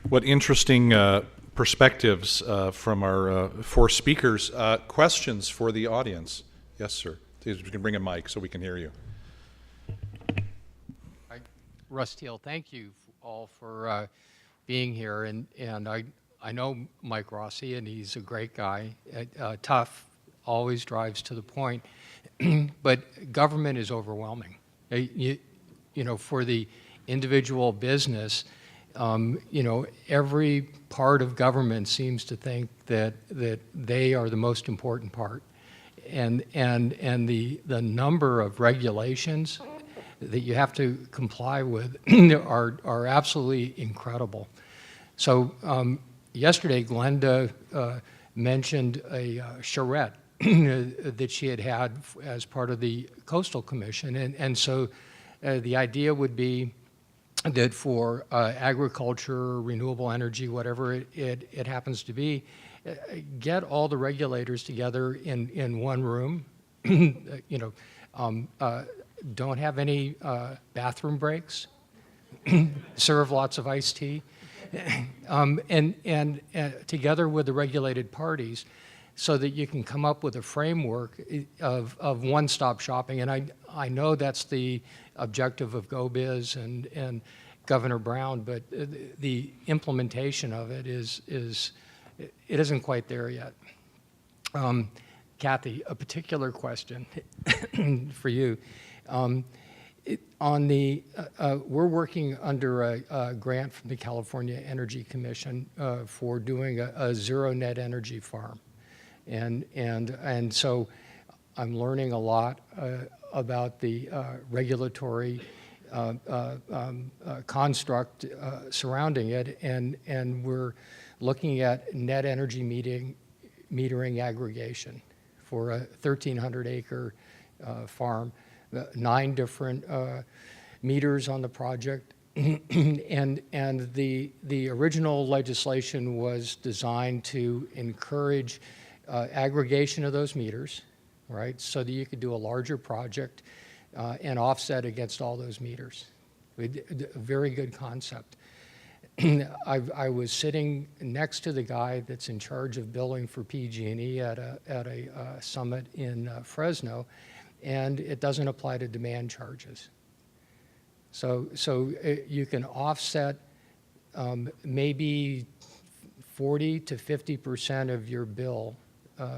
What interesting perspectives from our four speakers. Questions for the audience? Yes, sir. Please, we can bring a mic so we can hear you. Russ Teal, thank you all for being here. And I know Mike Rossi, and he's a great guy, tough, always drives to the point. But government is overwhelming. You know, for the individual business, you know, every part of government seems to think that they are the most important part. And the number of regulations that you have to comply with are absolutely incredible. So yesterday, Glenda mentioned a charrette that she had as part of the Coastal Commission. And so the idea would be that for agriculture, renewable energy, whatever it happens to be, get all the regulators together in one room, you know, don't have any bathroom breaks, serve lots of iced tea, and together with the regulated parties, so that you can come up with a framework of one-stop shopping. And I know that's the objective of GoBiz and Governor Brown, but the implementation of it it isn't quite there yet. Kathy, a particular question for you. We're working under a grant from the California Energy Commission for doing a zero net energy farm. And so I'm learning a lot about the regulatory construct surrounding it, and we're looking at net energy metering aggregation for a 1,300 acre farm, 9 different meters on the project. and the original legislation was designed to encourage aggregation of those meters, right, so that you could do a larger project and offset against all those meters. A very good concept. I was sitting next to the guy that's in charge of billing for PG&E at a summit in Fresno, and it doesn't apply to demand charges. So you can offset maybe 40 to 50% of your bill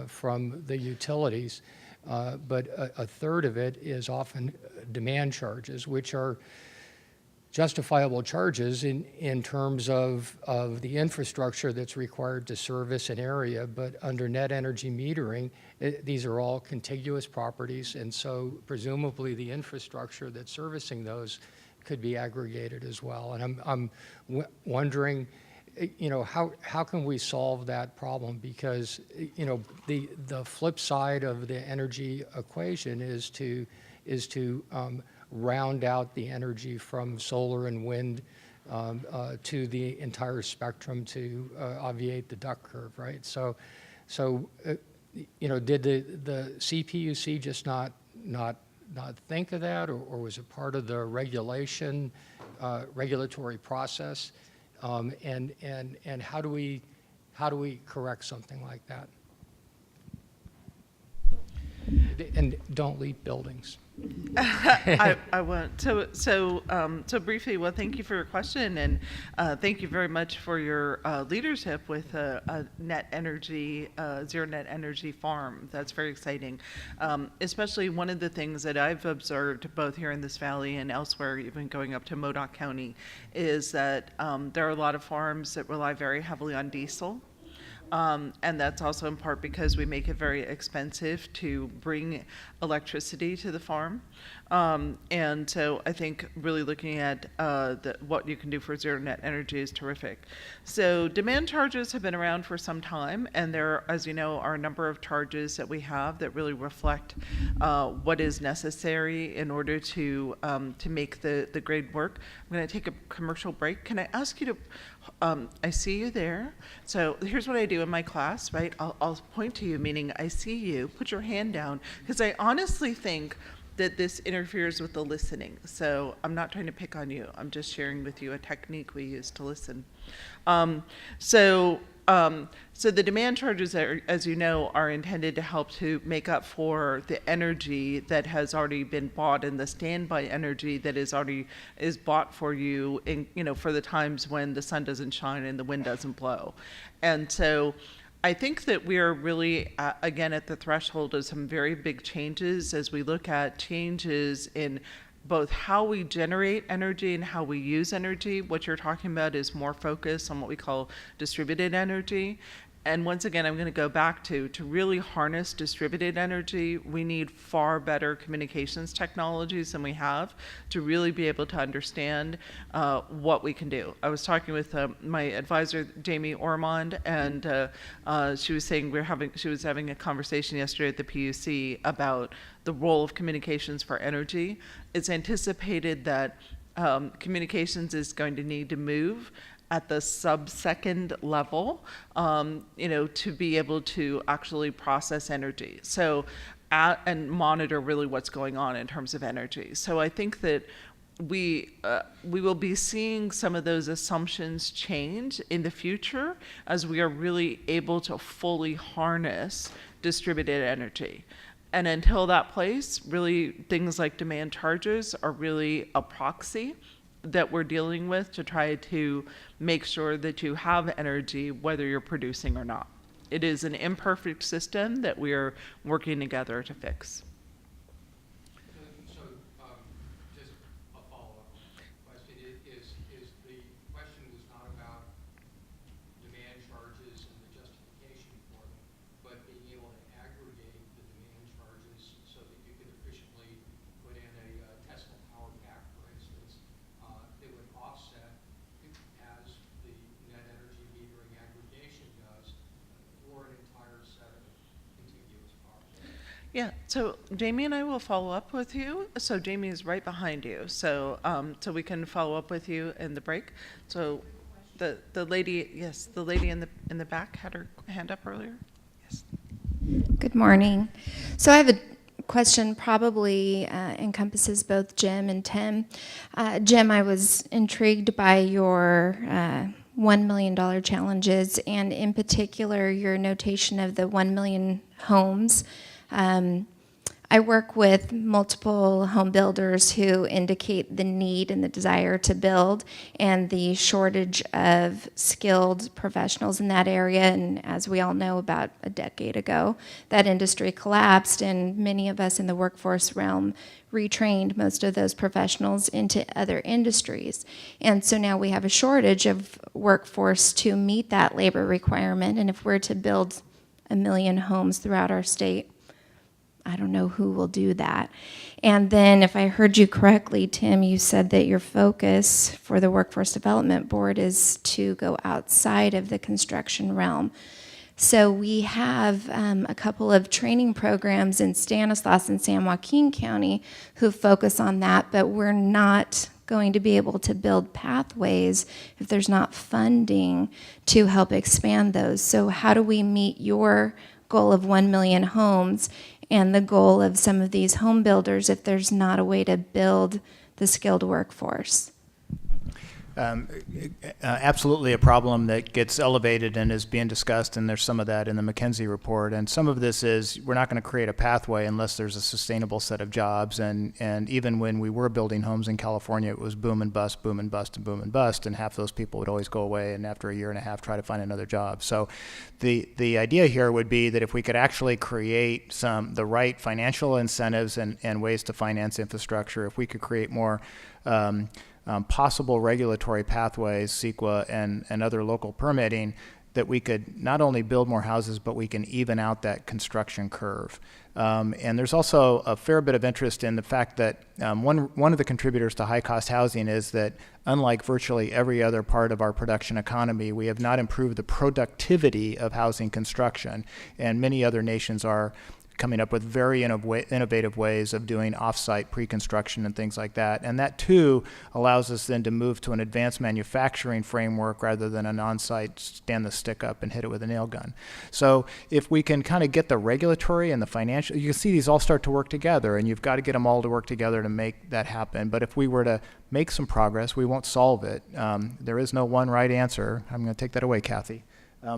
from the utilities, but a third of it is often demand charges, which are justifiable charges in terms of the infrastructure that's required to service an area. But under net energy metering, these are all contiguous properties, and so presumably the infrastructure that's servicing those could be aggregated as well. And I'm wondering, you know, how can we solve that problem? Because, you know, the flip side of the energy equation is to round out the energy from solar and wind to the entire spectrum to obviate the duck curve, right? So you know, did the CPUC just not think of that, or was it part of the regulatory process? And how do we correct something like that? And don't leap buildings. I won't. So briefly, well, thank you for your question, and thank you very much for your leadership with a net energy, zero net energy farm. That's very exciting. Especially one of the things that I've observed both here in this valley and elsewhere, even going up to Modoc County, is that there are a lot of farms that rely very heavily on diesel. And that's also in part because we make it very expensive to bring electricity to the farm. And so I think really looking at what you can do for zero net energy is terrific. So demand charges have been around for some time, and there, as you know, are a number of charges that we have that really reflect what is necessary in order to make the grid work. I'm going to take a commercial break. Can I ask you to, I see you there. So here's what I do in my class, right? I'll point to you, meaning I see you, put your hand down, because I honestly think that this interferes with the listening. So I'm not trying to pick on you. I'm just sharing with you a technique we use to listen. So the demand charges, as you know, are intended to help to make up for the energy that has already been bought and the standby energy that is bought for you in, for the times when the sun doesn't shine and the wind doesn't blow. And so I think that we are really, again, at the threshold of some very big changes as we look at changes in both how we generate energy and how we use energy. What you're talking about is more focused on what we call distributed energy. And once again, I'm going to go back to really harness distributed energy, we need far better communications technologies than we have to really be able to understand what we can do. I was talking with my advisor, Jamie Ormond, and she was saying she was having a conversation yesterday at the PUC about the role of communications for energy. It's anticipated that communications is going to need to move at the sub-second level, to be able to actually process energy. So, and monitor really what's going on in terms of energy. So I think that we will be seeing some of those assumptions change in the future as we are really able to fully harness distributed energy. And until that place, really things like demand charges are really a proxy that we're dealing with to try to make sure that you have energy whether you're producing or not. It is an imperfect system that we are working together to fix. So just a follow-up question is the question was not about demand charges and the justification for them, but being able to aggregate the demand charges so that you could efficiently put in a Tesla power pack, for instance, that would offset as the net energy metering aggregation does for an entire set of contiguous power. Yeah, so Jamie and I will follow up with you. So Jamie is right behind you. So so we can follow up with you in the break. So the lady, yes, the lady in the back had her hand up earlier. Yes. Good morning. So I have a question probably encompasses both Jim and Tim. Jim, I was intrigued by your $1 million challenges, and in particular your notation of the 1 million homes. I work with multiple home builders who indicate the need and the desire to build and the shortage of skilled professionals in that area. And as we all know, about a decade ago, that industry collapsed, and many of us in the workforce realm retrained most of those professionals into other industries. And so now we have a shortage of workforce to meet that labor requirement. And if we're to build 1 million homes throughout our state, I don't know who will do that. And then if I heard you correctly, Tim, you said that your focus for the Workforce Development Board is to go outside of the construction realm. So we have a couple of training programs in Stanislaus and San Joaquin County who focus on that, but we're not going to be able to build pathways if there's not funding to help expand those. So how do we meet your goal of 1 million homes and the goal of some of these home builders if there's not a way to build the skilled workforce? Absolutely a problem that gets elevated and is being discussed, and there's some of that in the McKinsey report. And some of this is we're not going to create a pathway unless there's a sustainable set of jobs. And even when we were building homes in California, it was boom and bust, boom and bust, and boom and bust, and half those people would always go away and after a year and a half try to find another job. So the idea here would be that if we could actually create the right financial incentives and ways to finance infrastructure, if we could create more possible regulatory pathways, CEQA and other local permitting, that we could not only build more houses, but we can even out that construction curve. And there's also a fair bit of interest in the fact that one of the contributors to high-cost housing is that unlike virtually every other part of our production economy, we have not improved the productivity of housing construction. And many other nations are coming up with very innovative ways of doing off-site pre-construction and things like that. And that too allows us then to move to an advanced manufacturing framework rather than an on-site stand the stick up and hit it with a nail gun. So if we can kind of get the regulatory and the financial, you can see these all start to work together, and you've got to get them all to work together to make that happen. But if we were to make some progress, we won't solve it. There is no one right answer. I'm going to take that away, Kathy.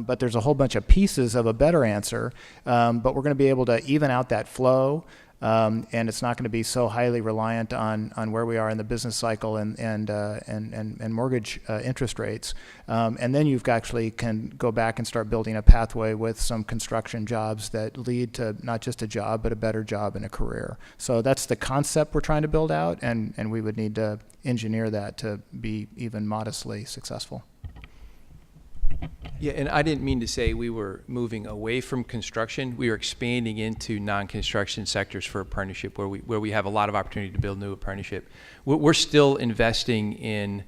But there's a whole bunch of pieces of a better answer, but we're going to be able to even out that flow, and it's not going to be so highly reliant on where we are in the business cycle and mortgage interest rates. And then you've actually can go back and start building a pathway with some construction jobs that lead to not just a job, but a better job and a career. So that's the concept we're trying to build out, and we would need to engineer that to be even modestly successful. Yeah, and I didn't mean to say we were moving away from construction. We were expanding into non-construction sectors for apprenticeship where we have a lot of opportunity to build new apprenticeship. We're still investing in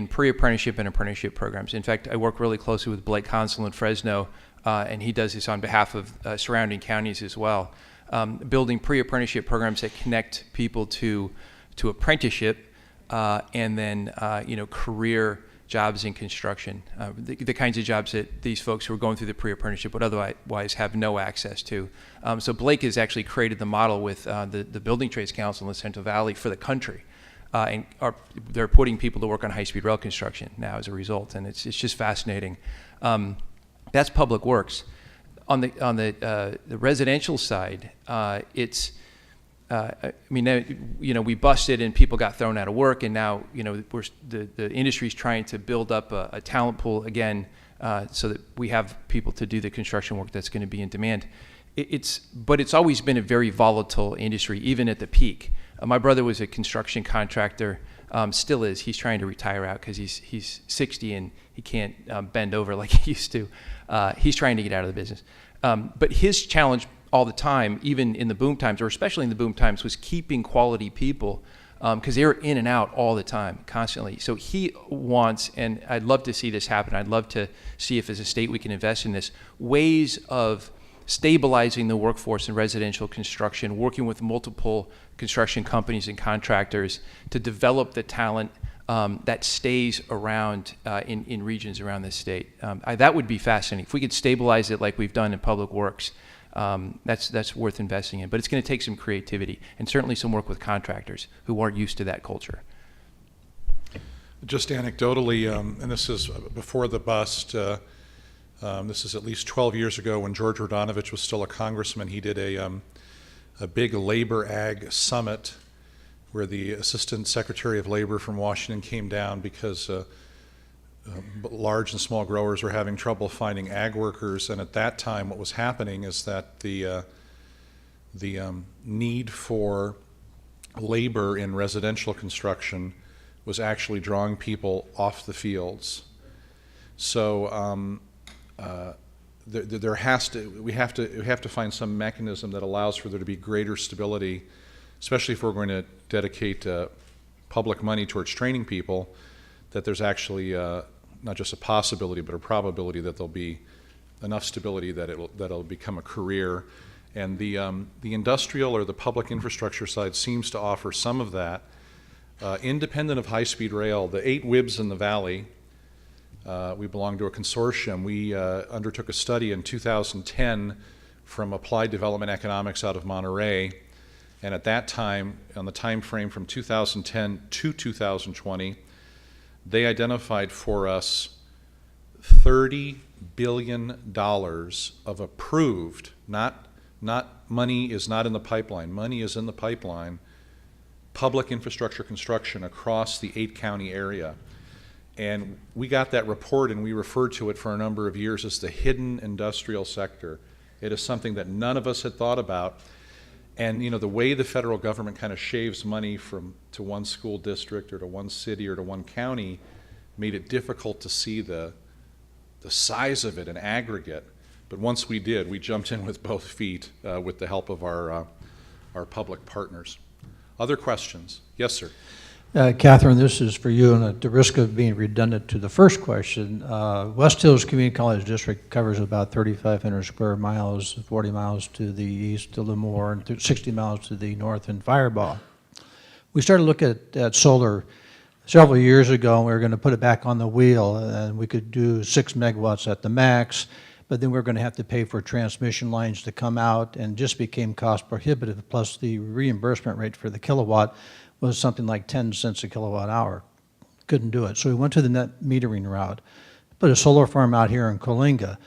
pre-apprenticeship and apprenticeship programs. In fact, I work really closely with Blake Consel in Fresno, and he does this on behalf of surrounding counties as well, building pre-apprenticeship programs that connect people to apprenticeship and then career jobs in construction, the kinds of jobs that these folks who are going through the pre-apprenticeship would otherwise have no access to. So Blake has actually created the model with the Building Trades Council in the Central Valley for the country. They're putting people to work on high-speed rail construction now as a result, and it's just fascinating. That's public works. On the residential side, it's we busted and people got thrown out of work, and now the industry's trying to build up a talent pool again, so that we have people to do the construction work that's going to be in demand. But it's always been a very volatile industry, even at the peak. My brother was a construction contractor, still is. He's trying to retire out because he's 60 and he can't bend over like he used to. He's trying to get out of the business. But his challenge all the time, even in the boom times, or especially in the boom times, was keeping quality people, because they were in and out all the time, constantly. So he wants, and I'd love to see this happen, I'd love to see if as a state we can invest in this, ways of stabilizing the workforce in residential construction, working with multiple construction companies and contractors to develop the talent that stays around in regions around the state. That would be fascinating. If we could stabilize it like we've done in public works, that's worth investing in. But it's going to take some creativity and certainly some work with contractors who aren't used to that culture. Just anecdotally, and this is before the bust, this is at least 12 years ago when George Radonovich was still a congressman. He did a big labor ag summit where the Assistant Secretary of Labor from Washington came down because large and small growers were having trouble finding ag workers, and at that time what was happening is that the need for labor in residential construction was actually drawing people off the fields. So we have to find some mechanism that allows for there to be greater stability, especially if we're going to dedicate public money towards training people, that there's actually not just a possibility but a probability that there'll be enough stability that it'll become a career. And the industrial or the public infrastructure side seems to offer some of that. Independent of high-speed rail, the 8 WIBs in the valley, we belong to a consortium. We undertook a study in 2010 from Applied Development Economics out of Monterey, and at that time, on the time frame from 2010 to 2020, they identified for us $30 billion of approved, not money is not in the pipeline, money is in the pipeline, public infrastructure construction across the 8-county area. And we got that report and we referred to it for a number of years as the hidden industrial sector. It is something that none of us had thought about. And the way the federal government kind of shaves money to one school district or to one city or to one county made it difficult to see the size of it in aggregate. But once we did, we jumped in with both feet with the help of our public partners. Other questions? Yes, sir. Catherine, this is for you, and at the risk of being redundant to the first question, West Hills Community College District covers about 3,500 square miles, 40 miles to the east to Lemoore, and 60 miles to the north in Firebaugh. We started looking at solar several years ago, and we were going to put it back on the wheel, and we could do 6 megawatts at the max, but then we were going to have to pay for transmission lines to come out, and just became cost prohibitive, plus the reimbursement rate for the kilowatt was something like 10 cents a kilowatt hour. Couldn't do it. So we went to the net metering route. Put a solar farm out here in Coalinga.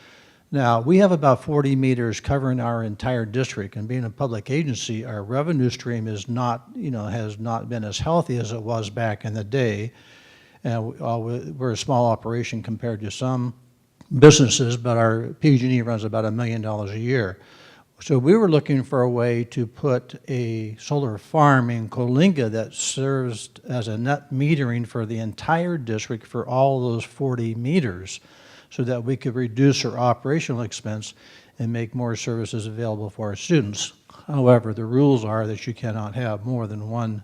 Now, we have about 40 meters covering our entire district, and being a public agency, our revenue stream is not, has not been as healthy as it was back in the day. And we're a small operation compared to some businesses, but our PG&E runs about $1 million a year. So we were looking for a way to put a solar farm in Coalinga that serves as a net metering for the entire district for all those 40 meters, so that we could reduce our operational expense and make more services available for our students. However, the rules are that you cannot have more than 1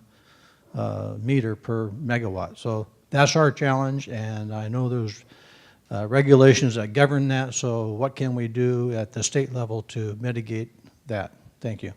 meter per megawatt. So that's our challenge, and I know there's regulations that govern that, so what can we do at the state level to mitigate that? Thank you.